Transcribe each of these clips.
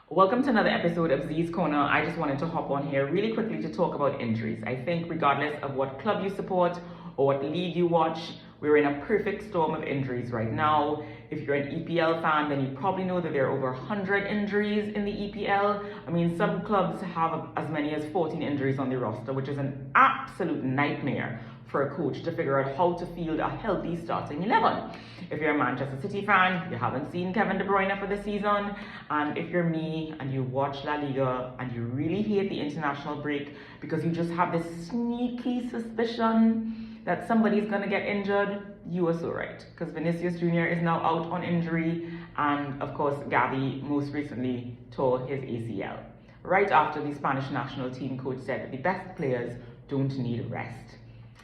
Welcome to another episode of Z's Corner. I just wanted to hop on here really quickly to talk about injuries. I think regardless of what club you support or what league you watch, we're in a perfect storm of injuries right now. If you're an EPL fan, then you probably know that there are over 100 injuries in the EPL. I mean, some clubs have as many as 14 injuries on the roster, which is an absolute nightmare for a coach to figure out how to field a healthy starting 11. If you're a Manchester City fan, you haven't seen Kevin De Bruyne for the season. And if you're me and you watch La Liga and you really hate the international break because you just have this sneaky suspicion that somebody's going to get injured, you are so right. Because Vinicius Jr. is now out on injury. And of course, Gavi most recently tore his ACL. Right after the Spanish national team coach said that the best players don't need rest.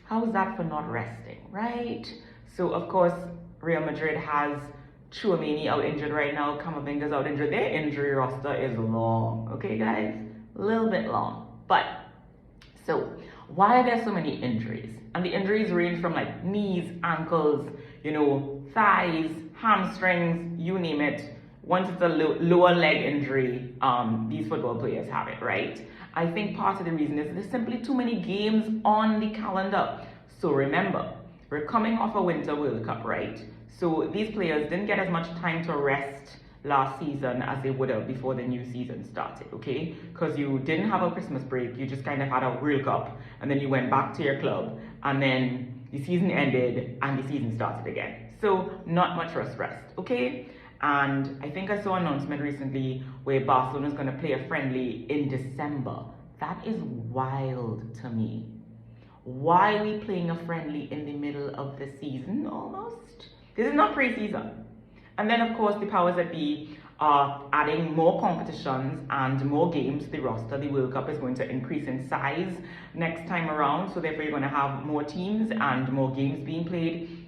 How is that for not resting, right? So, of course, Real Madrid has Tchouaméni out injured right now. Camavinga's out injured. Their injury roster is long, okay, guys? A little bit long. But, so, why are there so many injuries? And the injuries range from like knees, ankles, thighs, hamstrings, you name it. Once it's a lower leg injury, these football players have it, right? I think part of the reason is there's simply too many games on the calendar. So remember, we're coming off a Winter World Cup, right? So these players didn't get as much time to rest last season as they would have before the new season started, okay? Because you didn't have a Christmas break, you just kind of had a World Cup, and then you went back to your club, and then the season ended, and the season started again. So not much rest, okay? And I think I saw an announcement recently where Barcelona is going to play a friendly in December. That is wild to me. Why are we playing a friendly in the middle of the season almost? This is not pre-season. And then, of course, the powers that be are adding more competitions and more games to the roster. The World Cup is going to increase in size next time around. So therefore, you're going to have more teams and more games being played.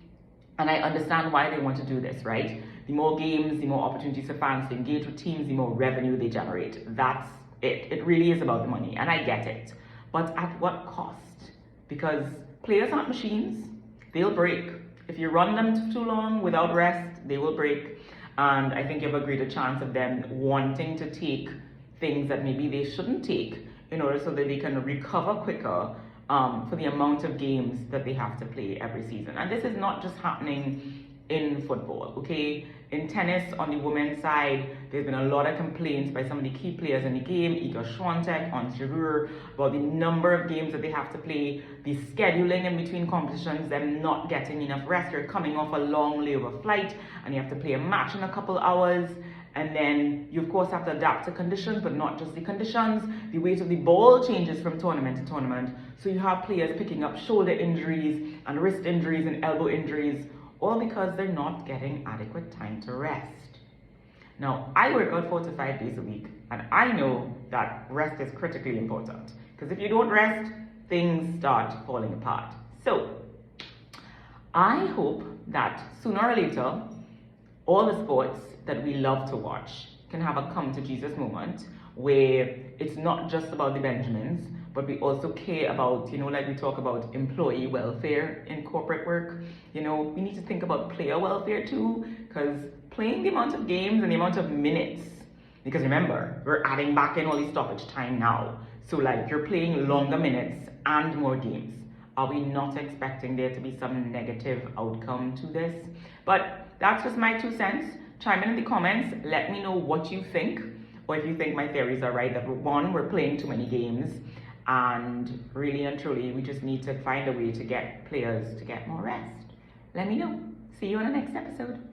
And I understand why they want to do this, right? The more games, the more opportunities for fans to engage with teams, the more revenue they generate. That's it. It really is about the money, and I get it. But at what cost? Because players aren't machines. They'll break. If you run them too long without rest, they will break. And I think you have a greater chance of them wanting to take things that maybe they shouldn't take in order so that they can recover quicker for the amount of games that they have to play every season. And this is not just happening in football, okay? In tennis, on the women's side, there's been a lot of complaints by some of the key players in the game, Iga Swiatek, Ons Jabeur, about the number of games that they have to play, the scheduling in between competitions, them not getting enough rest. You're coming off a long layover flight, and you have to play a match in a couple hours. And then you, of course, have to adapt to conditions, but not just the conditions. The weight of the ball changes from tournament to tournament. So you have players picking up shoulder injuries and wrist injuries and elbow injuries, all because they're not getting adequate time to rest. Now, I work out 4 to 5 days a week, and I know that rest is critically important. Because if you don't rest, things start falling apart. So, I hope that sooner or later, all the sports that we love to watch can have a come to Jesus moment where it's not just about the Benjamins, but we also care about, like we talk about employee welfare in corporate work. We need to think about player welfare too, because playing the amount of games and the amount of minutes, because remember, we're adding back in all the stoppage time now. So like you're playing longer minutes and more games. Are we not expecting there to be some negative outcome to this? But that's just my 2 cents. Chime in the comments. Let me know what you think, or if you think my theories are right, that one, we're playing too many games, and really and truly, we just need to find a way to get players to get more rest. Let me know. See you on the next episode.